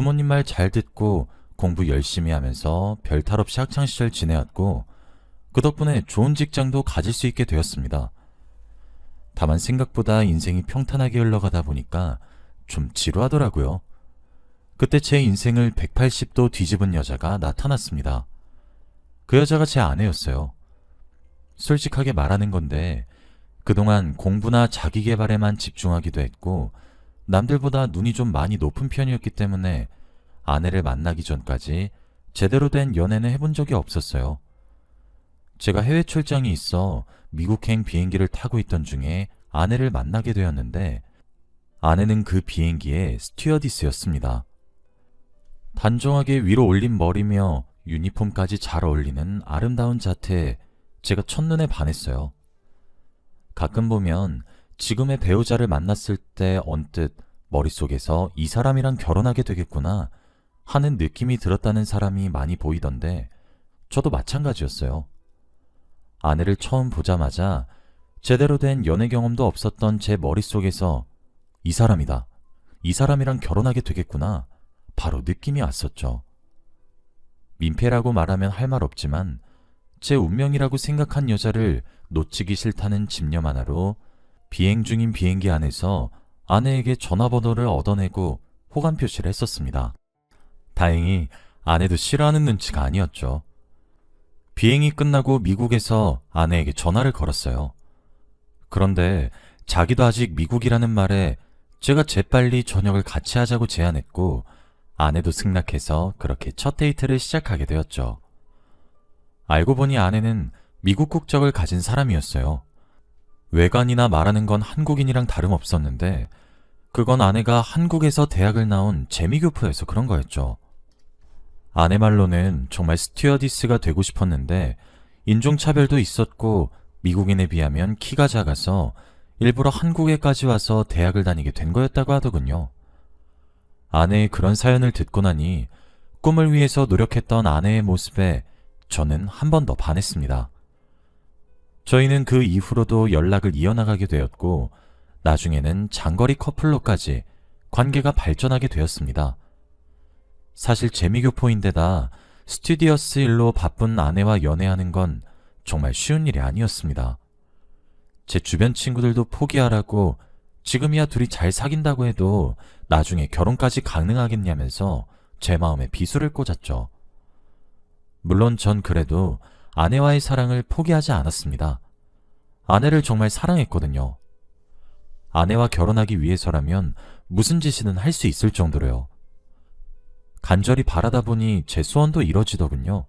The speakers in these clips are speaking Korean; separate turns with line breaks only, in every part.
부모님 말 잘 듣고 공부 열심히 하면서 별탈 없이 학창시절 지내왔고 그 덕분에 좋은 직장도 가질 수 있게 되었습니다. 다만 생각보다 인생이 평탄하게 흘러가다 보니까 좀 지루하더라고요. 그때 제 인생을 180도 뒤집은 여자가 나타났습니다. 그 여자가 제 아내였어요. 솔직하게 말하는 건데 그동안 공부나 자기계발에만 집중하기도 했고 남들보다 눈이 좀 많이 높은 편이었기 때문에 아내를 만나기 전까지 제대로 된 연애는 해본 적이 없었어요. 제가 해외 출장이 있어 미국행 비행기를 타고 있던 중에 아내를 만나게 되었는데 아내는 그 비행기의 스튜어디스였습니다. 단정하게 위로 올린 머리며 유니폼까지 잘 어울리는 아름다운 자태에 제가 첫눈에 반했어요. 가끔 보면 지금의 배우자를 만났을 때 언뜻 머릿속에서 이 사람이랑 결혼하게 되겠구나 하는 느낌이 들었다는 사람이 많이 보이던데 저도 마찬가지였어요. 아내를 처음 보자마자 제대로 된 연애 경험도 없었던 제 머릿속에서 이 사람이다. 이 사람이랑 결혼하게 되겠구나. 바로 느낌이 왔었죠. 민폐라고 말하면 할 말 없지만 제 운명이라고 생각한 여자를 놓치기 싫다는 집념 하나로 비행 중인 비행기 안에서 아내에게 전화번호를 얻어내고 호감 표시를 했었습니다. 다행히 아내도 싫어하는 눈치가 아니었죠. 비행이 끝나고 미국에서 아내에게 전화를 걸었어요. 그런데 자기도 아직 미국이라는 말에 제가 재빨리 저녁을 같이 하자고 제안했고 아내도 승낙해서 그렇게 첫 데이트를 시작하게 되었죠. 알고 보니 아내는 미국 국적을 가진 사람이었어요. 외관이나 말하는 건 한국인이랑 다름없었는데 그건 아내가 한국에서 대학을 나온 재미교포여서 그런 거였죠. 아내 말로는 정말 스튜어디스가 되고 싶었는데 인종차별도 있었고 미국인에 비하면 키가 작아서 일부러 한국에까지 와서 대학을 다니게 된 거였다고 하더군요. 아내의 그런 사연을 듣고 나니 꿈을 위해서 노력했던 아내의 모습에 저는 한 번 더 반했습니다. 저희는 그 이후로도 연락을 이어나가게 되었고 나중에는 장거리 커플로까지 관계가 발전하게 되었습니다. 사실 재미교포인데다 스튜디어스 일로 바쁜 아내와 연애하는 건 정말 쉬운 일이 아니었습니다. 제 주변 친구들도 포기하라고 지금이야 둘이 잘 사귄다고 해도 나중에 결혼까지 가능하겠냐면서 제 마음에 비수를 꽂았죠. 물론 전 그래도 아내와의 사랑을 포기하지 않았습니다. 아내를 정말 사랑했거든요. 아내와 결혼하기 위해서라면 무슨 짓이든 할 수 있을 정도로요. 간절히 바라다 보니 제 소원도 이뤄지더군요.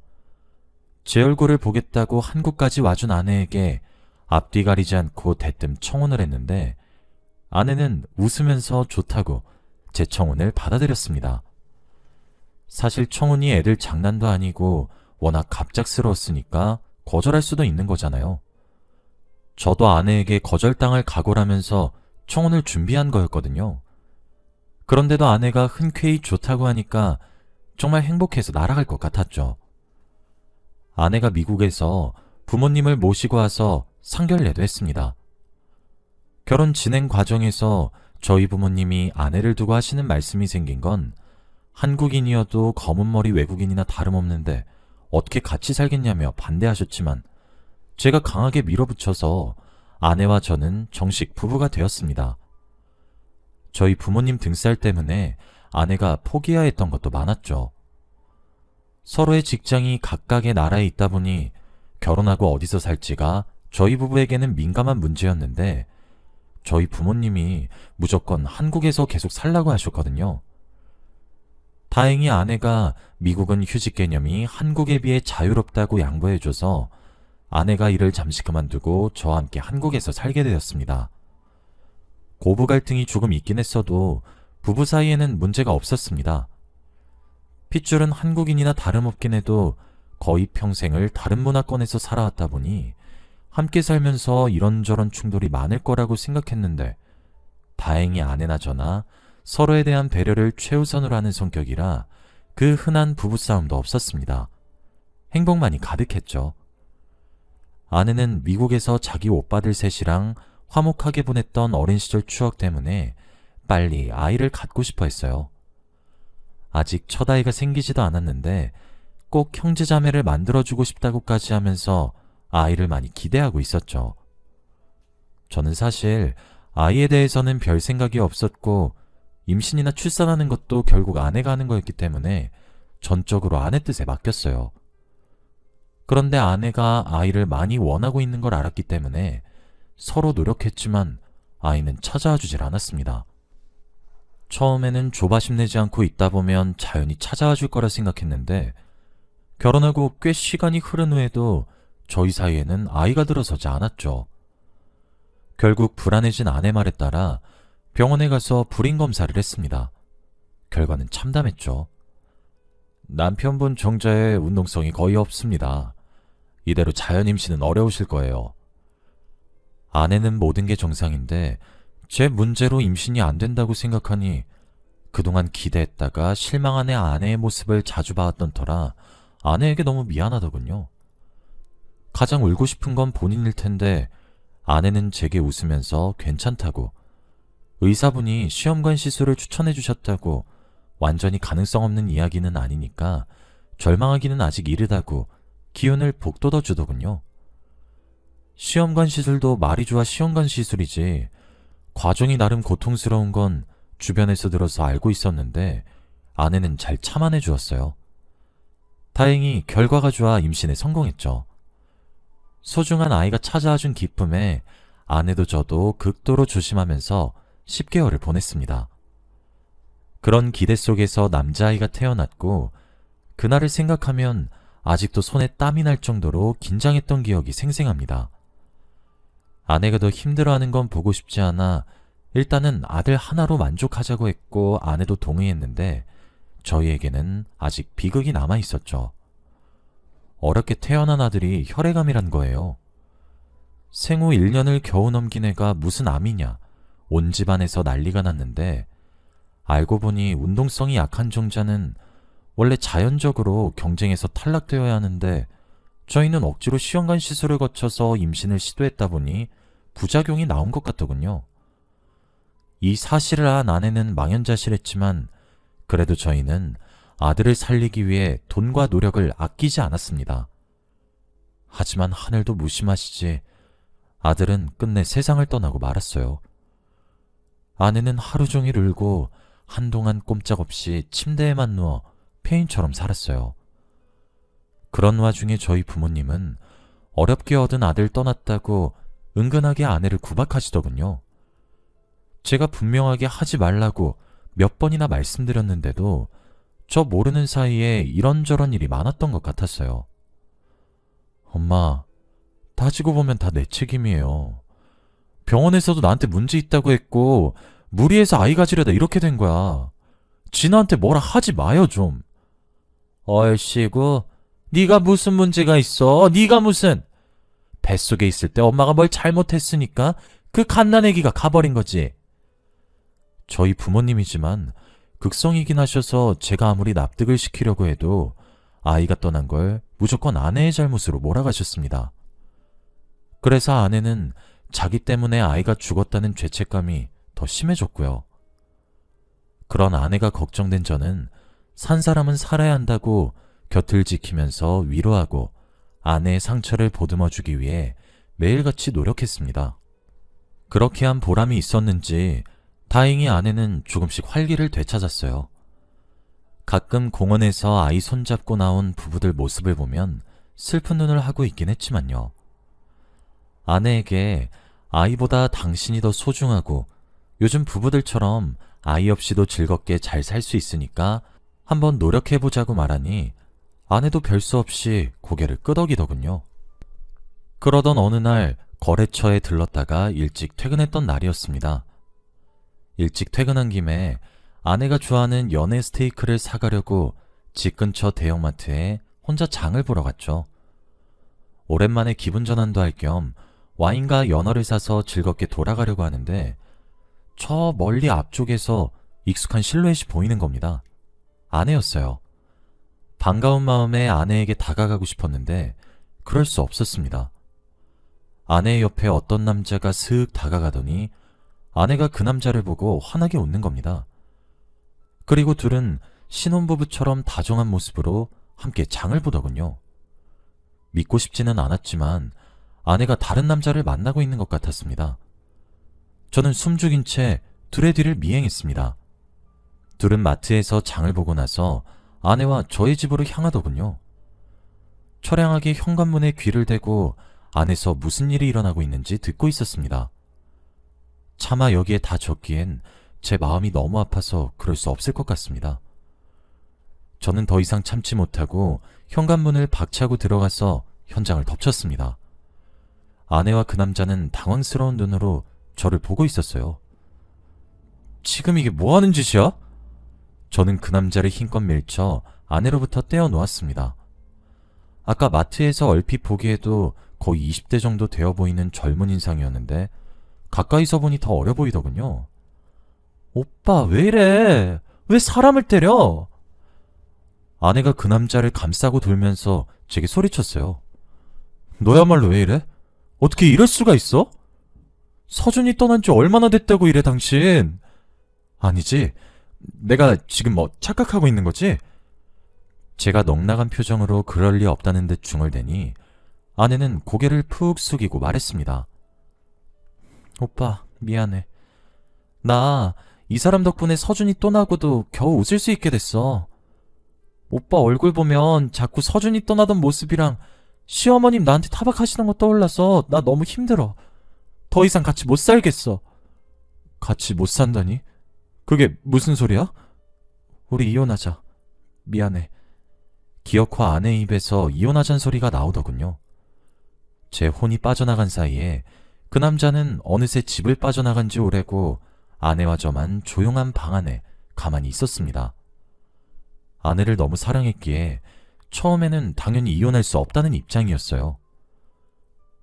제 얼굴을 보겠다고 한국까지 와준 아내에게 앞뒤 가리지 않고 대뜸 청혼을 했는데 아내는 웃으면서 좋다고 제 청혼을 받아들였습니다. 사실 청혼이 애들 장난도 아니고 워낙 갑작스러웠으니까 거절할 수도 있는 거잖아요. 저도 아내에게 거절당할 각오라면서 청혼을 준비한 거였거든요. 그런데도 아내가 흔쾌히 좋다고 하니까 정말 행복해서 날아갈 것 같았죠. 아내가 미국에서 부모님을 모시고 와서 상견례도 했습니다. 결혼 진행 과정에서 저희 부모님이 아내를 두고 하시는 말씀이 생긴 건 한국인이어도 검은머리 외국인이나 다름없는데 어떻게 같이 살겠냐며 반대하셨지만 제가 강하게 밀어붙여서 아내와 저는 정식 부부가 되었습니다. 저희 부모님 등살 때문에 아내가 포기해야 했던 것도 많았죠. 서로의 직장이 각각의 나라에 있다 보니 결혼하고 어디서 살지가 저희 부부에게는 민감한 문제였는데 저희 부모님이 무조건 한국에서 계속 살라고 하셨거든요. 다행히 아내가 미국은 휴직 개념이 한국에 비해 자유롭다고 양보해줘서 아내가 일을 잠시 그만두고 저와 함께 한국에서 살게 되었습니다. 고부 갈등이 조금 있긴 했어도 부부 사이에는 문제가 없었습니다. 핏줄은 한국인이나 다름없긴 해도 거의 평생을 다른 문화권에서 살아왔다 보니 함께 살면서 이런저런 충돌이 많을 거라고 생각했는데 다행히 아내나 저나 서로에 대한 배려를 최우선으로 하는 성격이라 그 흔한 부부싸움도 없었습니다. 행복만이 가득했죠. 아내는 미국에서 자기 오빠들 셋이랑 화목하게 보냈던 어린 시절 추억 때문에 빨리 아이를 갖고 싶어 했어요. 아직 첫 아이가 생기지도 않았는데 꼭 형제자매를 만들어주고 싶다고까지 하면서 아이를 많이 기대하고 있었죠. 저는 사실 아이에 대해서는 별 생각이 없었고 임신이나 출산하는 것도 결국 아내가 하는 거였기 때문에 전적으로 아내 뜻에 맡겼어요. 그런데 아내가 아이를 많이 원하고 있는 걸 알았기 때문에 서로 노력했지만 아이는 찾아와 주질 않았습니다. 처음에는 조바심 내지 않고 있다 보면 자연히 찾아와 줄 거라 생각했는데 결혼하고 꽤 시간이 흐른 후에도 저희 사이에는 아이가 들어서지 않았죠. 결국 불안해진 아내 말에 따라 병원에 가서 불임 검사를 했습니다. 결과는 참담했죠. 남편분 정자에 운동성이 거의 없습니다. 이대로 자연 임신은 어려우실 거예요. 아내는 모든 게 정상인데 제 문제로 임신이 안 된다고 생각하니 그동안 기대했다가 실망한 아내의 모습을 자주 봐왔던 터라 아내에게 너무 미안하더군요. 가장 울고 싶은 건 본인일 텐데 아내는 제게 웃으면서 괜찮다고, 의사분이 시험관 시술을 추천해 주셨다고, 완전히 가능성 없는 이야기는 아니니까 절망하기는 아직 이르다고 기운을 북돋워 주더군요. 시험관 시술도 말이 좋아 시험관 시술이지 과정이 나름 고통스러운 건 주변에서 들어서 알고 있었는데 아내는 잘 참아내 주었어요. 다행히 결과가 좋아 임신에 성공했죠. 소중한 아이가 찾아와준 기쁨에 아내도 저도 극도로 조심하면서 10개월을 보냈습니다. 그런 기대 속에서 남자아이가 태어났고 그날을 생각하면 아직도 손에 땀이 날 정도로 긴장했던 기억이 생생합니다. 아내가 더 힘들어하는 건 보고 싶지 않아 일단은 아들 하나로 만족하자고 했고 아내도 동의했는데 저희에게는 아직 비극이 남아있었죠. 어렵게 태어난 아들이 혈액암이란 거예요. 생후 1년을 겨우 넘긴 애가 무슨 암이냐, 온 집안에서 난리가 났는데 알고 보니 운동성이 약한 정자는 원래 자연적으로 경쟁에서 탈락되어야 하는데 저희는 억지로 시험관 시술을 거쳐서 임신을 시도했다 보니 부작용이 나온 것 같더군요. 이 사실을 안 아내는 망연자실했지만 그래도 저희는 아들을 살리기 위해 돈과 노력을 아끼지 않았습니다. 하지만 하늘도 무심하시지 아들은 끝내 세상을 떠나고 말았어요. 아내는 하루 종일 울고 한동안 꼼짝없이 침대에만 누워 폐인처럼 살았어요. 그런 와중에 저희 부모님은 어렵게 얻은 아들 떠났다고 은근하게 아내를 구박하시더군요. 제가 분명하게 하지 말라고 몇 번이나 말씀드렸는데도 저 모르는 사이에 이런저런 일이 많았던 것 같았어요. 엄마, 따지고 보면 다 내 책임이에요. 병원에서도 나한테 문제 있다고 했고 무리해서 아이 가지려다 이렇게 된 거야. 진아한테 뭐라 하지 마요 좀. 얼씨구, 네가 무슨 문제가 있어? 네가 무슨... 뱃속에 있을 때 엄마가 뭘 잘못했으니까 그 갓난아기가 가버린 거지. 저희 부모님이지만 극성이긴 하셔서 제가 아무리 납득을 시키려고 해도 아이가 떠난 걸 무조건 아내의 잘못으로 몰아가셨습니다. 그래서 아내는 자기 때문에 아이가 죽었다는 죄책감이 더 심해졌고요. 그런 아내가 걱정된 저는 산 사람은 살아야 한다고 곁을 지키면서 위로하고 아내의 상처를 보듬어주기 위해 매일같이 노력했습니다. 그렇게 한 보람이 있었는지 다행히 아내는 조금씩 활기를 되찾았어요. 가끔 공원에서 아이 손잡고 나온 부부들 모습을 보면 슬픈 눈을 하고 있긴 했지만요. 아내에게 아이보다 당신이 더 소중하고 요즘 부부들처럼 아이 없이도 즐겁게 잘 살 수 있으니까 한번 노력해보자고 말하니 아내도 별 수 없이 고개를 끄덕이더군요. 그러던 어느 날 거래처에 들렀다가 일찍 퇴근했던 날이었습니다. 일찍 퇴근한 김에 아내가 좋아하는 연해 스테이크를 사가려고 집 근처 대형마트에 혼자 장을 보러 갔죠. 오랜만에 기분 전환도 할 겸 와인과 연어를 사서 즐겁게 돌아가려고 하는데 저 멀리 앞쪽에서 익숙한 실루엣이 보이는 겁니다. 아내였어요. 반가운 마음에 아내에게 다가가고 싶었는데 그럴 수 없었습니다. 아내의 옆에 어떤 남자가 스윽 다가가더니 아내가 그 남자를 보고 환하게 웃는 겁니다. 그리고 둘은 신혼부부처럼 다정한 모습으로 함께 장을 보더군요. 믿고 싶지는 않았지만 아내가 다른 남자를 만나고 있는 것 같았습니다. 저는 숨죽인 채 둘의 뒤를 미행했습니다. 둘은 마트에서 장을 보고 나서 아내와 저희 집으로 향하더군요. 처량하게 현관문에 귀를 대고 안에서 무슨 일이 일어나고 있는지 듣고 있었습니다. 차마 여기에 다 적기엔 제 마음이 너무 아파서 그럴 수 없을 것 같습니다. 저는 더 이상 참지 못하고 현관문을 박차고 들어가서 현장을 덮쳤습니다. 아내와 그 남자는 당황스러운 눈으로 저를 보고 있었어요. 지금 이게 뭐 하는 짓이야? 저는 그 남자를 힘껏 밀쳐 아내로부터 떼어놓았습니다. 아까 마트에서 얼핏 보기에도 거의 20대 정도 되어 보이는 젊은 인상이었는데 가까이서 보니 더 어려 보이더군요. 오빠, 왜 이래? 왜 사람을 때려? 아내가 그 남자를 감싸고 돌면서 제게 소리쳤어요. 너야말로 왜 이래? 어떻게 이럴 수가 있어? 서준이 떠난 지 얼마나 됐다고 이래, 당신? 아니지, 내가 지금 뭐 착각하고 있는 거지? 제가 넉나간 표정으로 그럴 리 없다는 듯 중얼대니 아내는 고개를 푹 숙이고 말했습니다. 오빠, 미안해. 나 이 사람 덕분에 서준이 떠나고도 겨우 웃을 수 있게 됐어. 오빠 얼굴 보면 자꾸 서준이 떠나던 모습이랑 시어머님 나한테 타박하시는 거 떠올라서 나 너무 힘들어. 더 이상 같이 못 살겠어. 같이 못 산다니? 그게 무슨 소리야? 우리 이혼하자. 미안해. 기어코 아내 입에서 이혼하자는 소리가 나오더군요. 제 혼이 빠져나간 사이에 그 남자는 어느새 집을 빠져나간 지 오래고 아내와 저만 조용한 방 안에 가만히 있었습니다. 아내를 너무 사랑했기에 처음에는 당연히 이혼할 수 없다는 입장이었어요.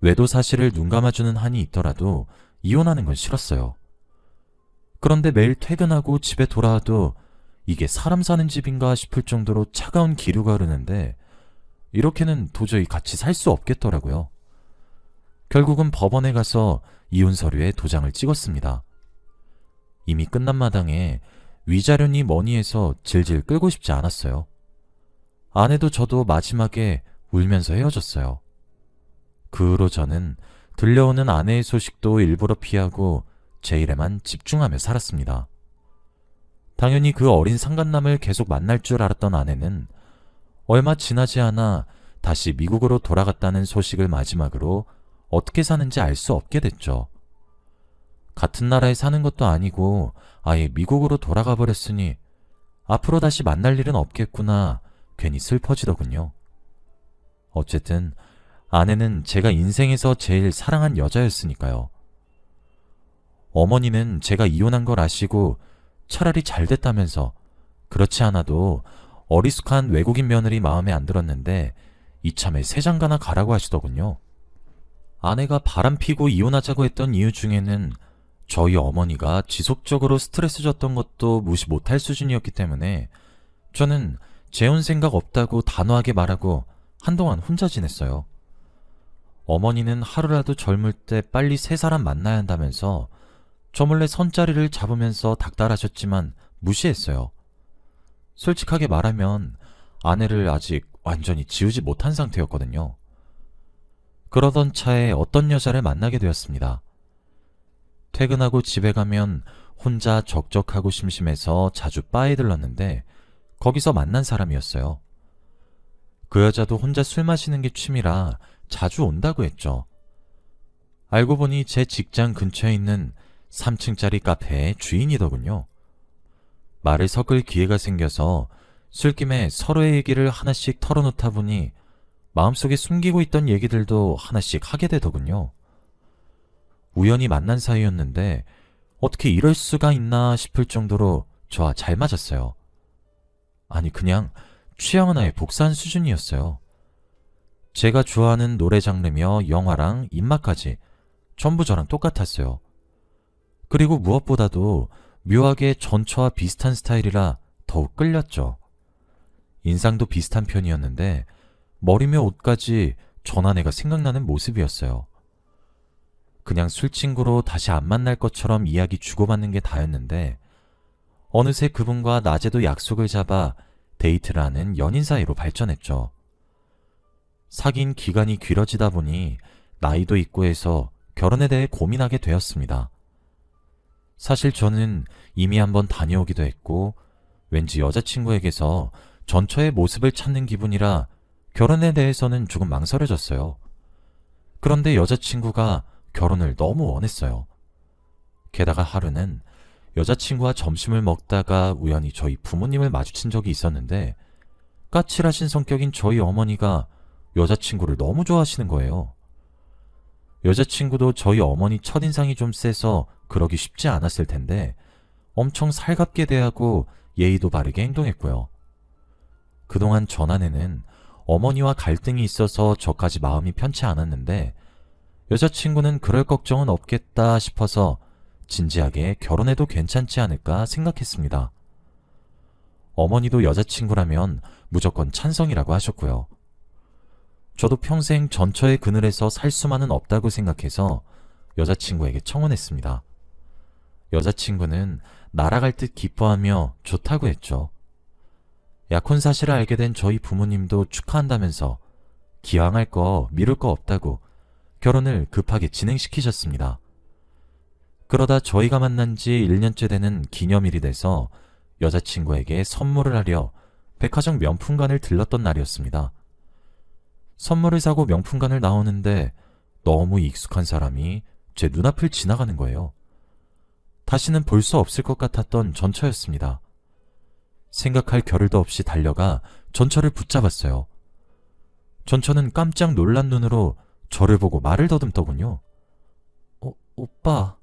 외도 사실을 눈 감아주는 한이 있더라도 이혼하는 건 싫었어요. 그런데 매일 퇴근하고 집에 돌아와도 이게 사람 사는 집인가 싶을 정도로 차가운 기류가 흐르는데 이렇게는 도저히 같이 살 수 없겠더라고요. 결국은 법원에 가서 이혼 서류에 도장을 찍었습니다. 이미 끝난 마당에 위자료니 뭐니 해서 질질 끌고 싶지 않았어요. 아내도 저도 마지막에 울면서 헤어졌어요. 그 후로 저는 들려오는 아내의 소식도 일부러 피하고 제 일에만 집중하며 살았습니다. 당연히 그 어린 상간남을 계속 만날 줄 알았던 아내는 얼마 지나지 않아 다시 미국으로 돌아갔다는 소식을 마지막으로 어떻게 사는지 알 수 없게 됐죠. 같은 나라에 사는 것도 아니고 아예 미국으로 돌아가 버렸으니 앞으로 다시 만날 일은 없겠구나 괜히 슬퍼지더군요. 어쨌든 아내는 제가 인생에서 제일 사랑한 여자였으니까요. 어머니는 제가 이혼한 걸 아시고 차라리 잘 됐다면서 그렇지 않아도 어리숙한 외국인 며느리 마음에 안 들었는데 이참에 새 장가나 가라고 하시더군요. 아내가 바람피고 이혼하자고 했던 이유 중에는 저희 어머니가 지속적으로 스트레스 줬던 것도 무시 못할 수준이었기 때문에 저는 재혼 생각 없다고 단호하게 말하고 한동안 혼자 지냈어요. 어머니는 하루라도 젊을 때 빨리 새 사람 만나야 한다면서 저 몰래 선자리를 잡으면서 닥달하셨지만 무시했어요. 솔직하게 말하면 아내를 아직 완전히 지우지 못한 상태였거든요. 그러던 차에 어떤 여자를 만나게 되었습니다. 퇴근하고 집에 가면 혼자 적적하고 심심해서 자주 바에 들렀는데 거기서 만난 사람이었어요. 그 여자도 혼자 술 마시는 게 취미라 자주 온다고 했죠. 알고 보니 제 직장 근처에 있는 3층짜리 카페의 주인이더군요. 말을 섞을 기회가 생겨서 술김에 서로의 얘기를 하나씩 털어놓다 보니 마음속에 숨기고 있던 얘기들도 하나씩 하게 되더군요. 우연히 만난 사이였는데 어떻게 이럴 수가 있나 싶을 정도로 저와 잘 맞았어요. 아니 그냥 취향 하나에 복사한 수준이었어요. 제가 좋아하는 노래 장르며 영화랑 입맛까지 전부 저랑 똑같았어요. 그리고 무엇보다도 묘하게 전처와 비슷한 스타일이라 더욱 끌렸죠. 인상도 비슷한 편이었는데 머리며 옷까지 전 아내가 생각나는 모습이었어요. 그냥 술친구로 다시 안 만날 것처럼 이야기 주고받는 게 다였는데 어느새 그분과 낮에도 약속을 잡아 데이트를 하는 연인 사이로 발전했죠. 사귄 기간이 길어지다 보니 나이도 있고 해서 결혼에 대해 고민하게 되었습니다. 사실 저는 이미 한번 다녀오기도 했고 왠지 여자친구에게서 전처의 모습을 찾는 기분이라 결혼에 대해서는 조금 망설여졌어요. 그런데 여자친구가 결혼을 너무 원했어요. 게다가 하루는 여자친구와 점심을 먹다가 우연히 저희 부모님을 마주친 적이 있었는데 까칠하신 성격인 저희 어머니가 여자친구를 너무 좋아하시는 거예요. 여자친구도 저희 어머니 첫인상이 좀 세서 그러기 쉽지 않았을 텐데 엄청 살갑게 대하고 예의도 바르게 행동했고요. 그동안 전안에는 어머니와 갈등이 있어서 저까지 마음이 편치 않았는데 여자친구는 그럴 걱정은 없겠다 싶어서 진지하게 결혼해도 괜찮지 않을까 생각했습니다. 어머니도 여자친구라면 무조건 찬성이라고 하셨고요. 저도 평생 전처의 그늘에서 살 수만은 없다고 생각해서 여자친구에게 청혼했습니다. 여자친구는 날아갈 듯 기뻐하며 좋다고 했죠. 약혼 사실을 알게 된 저희 부모님도 축하한다면서 기왕할 거 미룰 거 없다고 결혼을 급하게 진행시키셨습니다. 그러다 저희가 만난 지 1년째 되는 기념일이 돼서 여자친구에게 선물을 하려 백화점 명품관을 들렀던 날이었습니다. 선물을 사고 명품관을 나오는데 너무 익숙한 사람이 제 눈앞을 지나가는 거예요. 다시는 볼 수 없을 것 같았던 전처였습니다. 생각할 겨를도 없이 달려가 전처를 붙잡았어요. 전처는 깜짝 놀란 눈으로 저를 보고 말을 더듬더군요. 오빠.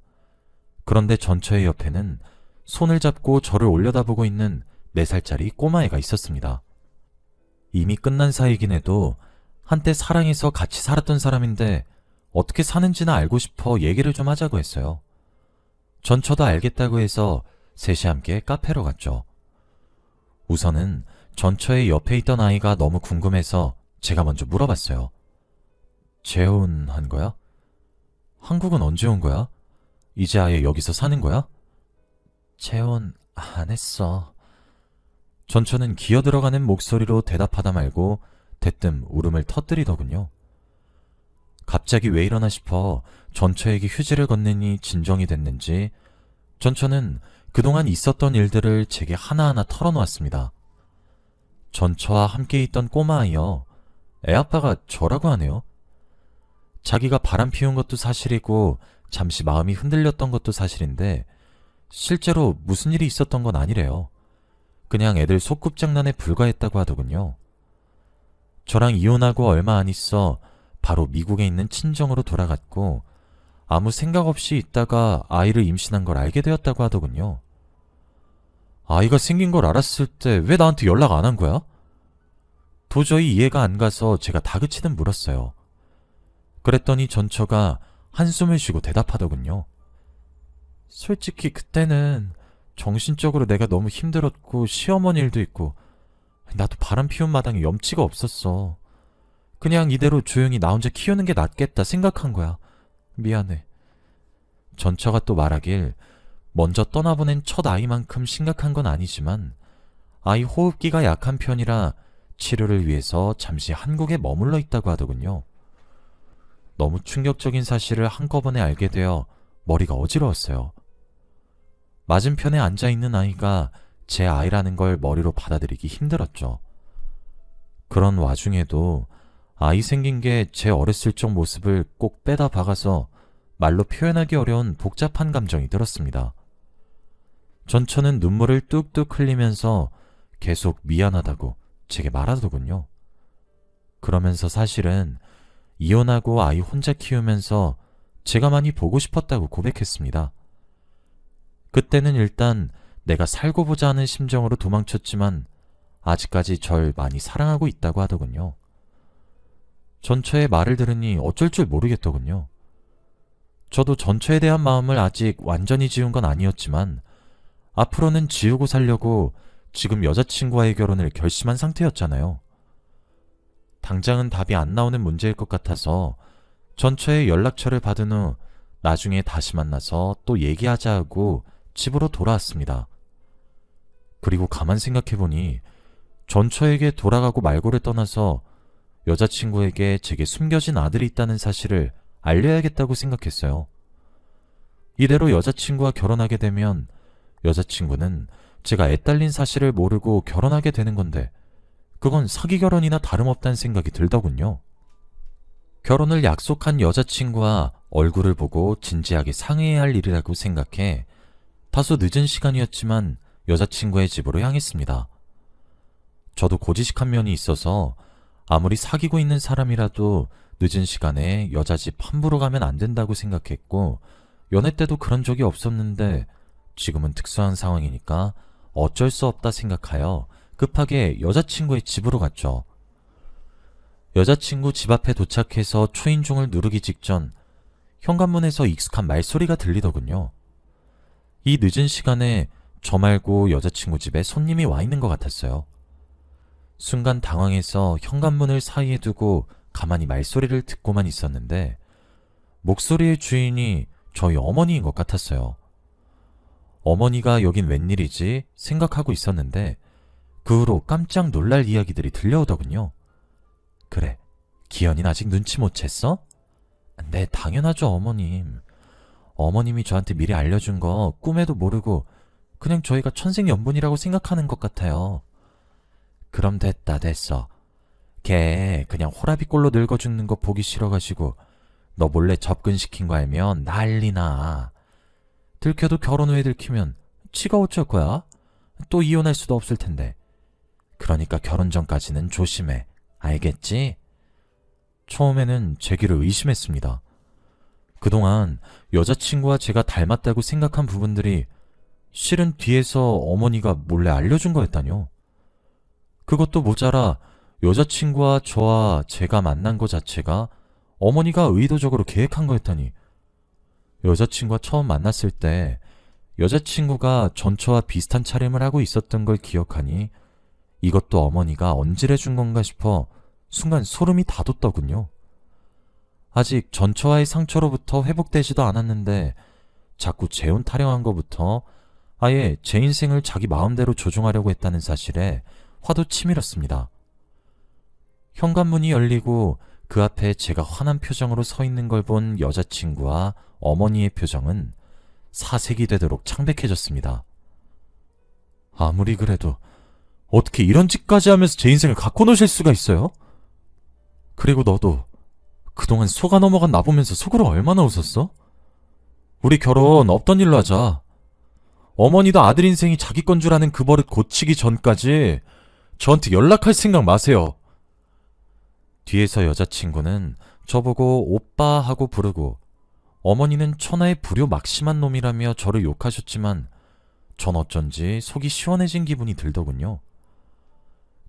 그런데 전처의 옆에는 손을 잡고 저를 올려다보고 있는 4살짜리 꼬마애가 있었습니다. 이미 끝난 사이긴 해도 한때 사랑해서 같이 살았던 사람인데 어떻게 사는지나 알고 싶어 얘기를 좀 하자고 했어요. 전처도 알겠다고 해서 셋이 함께 카페로 갔죠. 우선은 전처의 옆에 있던 아이가 너무 궁금해서 제가 먼저 물어봤어요. 재혼한 거야? 한국은 언제 온 거야? 이제 아예 여기서 사는 거야? 재혼 안 했어. 전처는 기어들어가는 목소리로 대답하다 말고 대뜸 울음을 터뜨리더군요. 갑자기 왜 이러나 싶어 전처에게 휴지를 건네니 진정이 됐는지 전처는 그동안 있었던 일들을 제게 하나하나 털어놓았습니다. 전처와 함께 있던 꼬마아이요. 애아빠가 저라고 하네요. 자기가 바람 피운 것도 사실이고 잠시 마음이 흔들렸던 것도 사실인데 실제로 무슨 일이 있었던 건 아니래요. 그냥 애들 소꿉장난에 불과했다고 하더군요. 저랑 이혼하고 얼마 안 있어 바로 미국에 있는 친정으로 돌아갔고 아무 생각 없이 있다가 아이를 임신한 걸 알게 되었다고 하더군요. 아이가 생긴 걸 알았을 때 왜 나한테 연락 안 한 거야? 도저히 이해가 안 가서 제가 다그치듯 물었어요. 그랬더니 전처가 한숨을 쉬고 대답하더군요. 솔직히 그때는 정신적으로 내가 너무 힘들었고 시어머니 일도 있고 나도 바람 피운 마당에 염치가 없었어. 그냥 이대로 조용히 나 혼자 키우는 게 낫겠다 생각한 거야. 미안해. 전처가 또 말하길 먼저 떠나보낸 첫 아이만큼 심각한 건 아니지만 아이 호흡기가 약한 편이라 치료를 위해서 잠시 한국에 머물러 있다고 하더군요. 너무 충격적인 사실을 한꺼번에 알게 되어 머리가 어지러웠어요. 맞은편에 앉아있는 아이가 제 아이라는 걸 머리로 받아들이기 힘들었죠. 그런 와중에도 아이 생긴 게 제 어렸을 적 모습을 꼭 빼다 박아서 말로 표현하기 어려운 복잡한 감정이 들었습니다. 전처는 눈물을 뚝뚝 흘리면서 계속 미안하다고 제게 말하더군요. 그러면서 사실은 이혼하고 아이 혼자 키우면서 제가 많이 보고 싶었다고 고백했습니다. 그때는 일단 내가 살고 보자 하는 심정으로 도망쳤지만 아직까지 절 많이 사랑하고 있다고 하더군요. 전처의 말을 들으니 어쩔 줄 모르겠더군요. 저도 전처에 대한 마음을 아직 완전히 지운 건 아니었지만 앞으로는 지우고 살려고 지금 여자친구와의 결혼을 결심한 상태였잖아요. 당장은 답이 안 나오는 문제일 것 같아서 전처의 연락처를 받은 후 나중에 다시 만나서 또 얘기하자 하고 집으로 돌아왔습니다. 그리고 가만 생각해보니 전처에게 돌아가고 말고를 떠나서 여자친구에게 제게 숨겨진 아들이 있다는 사실을 알려야겠다고 생각했어요. 이대로 여자친구와 결혼하게 되면 여자친구는 제가 애 딸린 사실을 모르고 결혼하게 되는 건데 그건 사기 결혼이나 다름없다는 생각이 들더군요. 결혼을 약속한 여자친구와 얼굴을 보고 진지하게 상의해야 할 일이라고 생각해 다소 늦은 시간이었지만 여자친구의 집으로 향했습니다. 저도 고지식한 면이 있어서 아무리 사귀고 있는 사람이라도 늦은 시간에 여자 집 함부로 가면 안 된다고 생각했고 연애 때도 그런 적이 없었는데 지금은 특수한 상황이니까 어쩔 수 없다 생각하여 급하게 여자친구의 집으로 갔죠. 여자친구 집 앞에 도착해서 초인종을 누르기 직전 현관문에서 익숙한 말소리가 들리더군요. 이 늦은 시간에 저 말고 여자친구 집에 손님이 와 있는 것 같았어요. 순간 당황해서 현관문을 사이에 두고 가만히 말소리를 듣고만 있었는데 목소리의 주인이 저희 어머니인 것 같았어요. 어머니가 여긴 웬일이지 생각하고 있었는데 그 후로 깜짝 놀랄 이야기들이 들려오더군요. 그래, 기현이는 아직 눈치 못 챘어? 네, 당연하죠, 어머님. 어머님이 저한테 미리 알려준 거 꿈에도 모르고 그냥 저희가 천생연분이라고 생각하는 것 같아요. 그럼 됐어. 걔 그냥 호라비꼴로 늙어 죽는 거 보기 싫어가지고 너 몰래 접근시킨 거 알면 난리나. 들켜도 결혼 후에 들키면 지가 어쩔 거야? 또 이혼할 수도 없을 텐데. 그러니까 결혼 전까지는 조심해. 알겠지? 처음에는 제 귀를 의심했습니다. 그동안 여자친구와 제가 닮았다고 생각한 부분들이 실은 뒤에서 어머니가 몰래 알려준 거였다뇨. 그것도 모자라 여자친구와 저와 제가 만난 것 자체가 어머니가 의도적으로 계획한 거였다니. 여자친구와 처음 만났을 때 여자친구가 전처와 비슷한 차림을 하고 있었던 걸 기억하니 이것도 어머니가 언질해준 건가 싶어 순간 소름이 다 돋더군요. 아직 전처와의 상처로부터 회복되지도 않았는데 자꾸 재혼 타령한 것부터 아예 제 인생을 자기 마음대로 조종하려고 했다는 사실에 화도 치밀었습니다. 현관문이 열리고 그 앞에 제가 화난 표정으로 서 있는 걸 본 여자친구와 어머니의 표정은 사색이 되도록 창백해졌습니다. 아무리 그래도 어떻게 이런 짓까지 하면서 제 인생을 갖고 노실 수가 있어요? 그리고 너도 그동안 속아 넘어간 나 보면서 속으로 얼마나 웃었어? 우리 결혼 없던 일로 하자. 어머니도 아들 인생이 자기 건 줄 아는 그 버릇 고치기 전까지 저한테 연락할 생각 마세요. 뒤에서 여자친구는 저보고 오빠 하고 부르고 어머니는 천하의 불효막심한 놈이라며 저를 욕하셨지만 전 어쩐지 속이 시원해진 기분이 들더군요.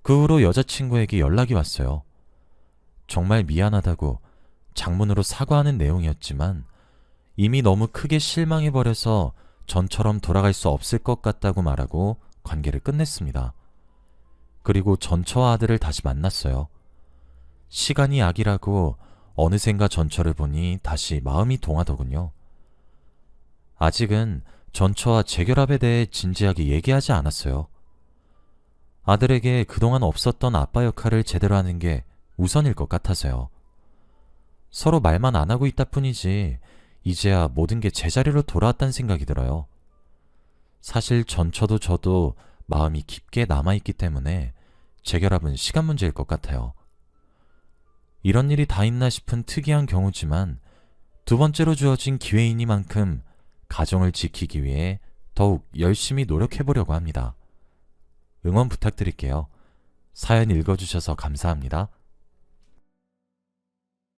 그 후로 여자친구에게 연락이 왔어요. 정말 미안하다고 장문으로 사과하는 내용이었지만 이미 너무 크게 실망해버려서 전처럼 돌아갈 수 없을 것 같다고 말하고 관계를 끝냈습니다. 그리고 전처와 아들을 다시 만났어요. 시간이 약이라고 어느샌가 전처를 보니 다시 마음이 동하더군요. 아직은 전처와 재결합에 대해 진지하게 얘기하지 않았어요. 아들에게 그동안 없었던 아빠 역할을 제대로 하는 게 우선일 것 같아서요. 서로 말만 안 하고 있다 뿐이지 이제야 모든 게 제자리로 돌아왔다는 생각이 들어요. 사실 전처도 저도 마음이 깊게 남아있기 때문에 재결합은 시간 문제일 것 같아요. 이런 일이 다 있나 싶은 특이한 경우지만 두 번째로 주어진 기회이니만큼 가정을 지키기 위해 더욱 열심히 노력해보려고 합니다. 응원 부탁드릴게요. 사연 읽어주셔서 감사합니다.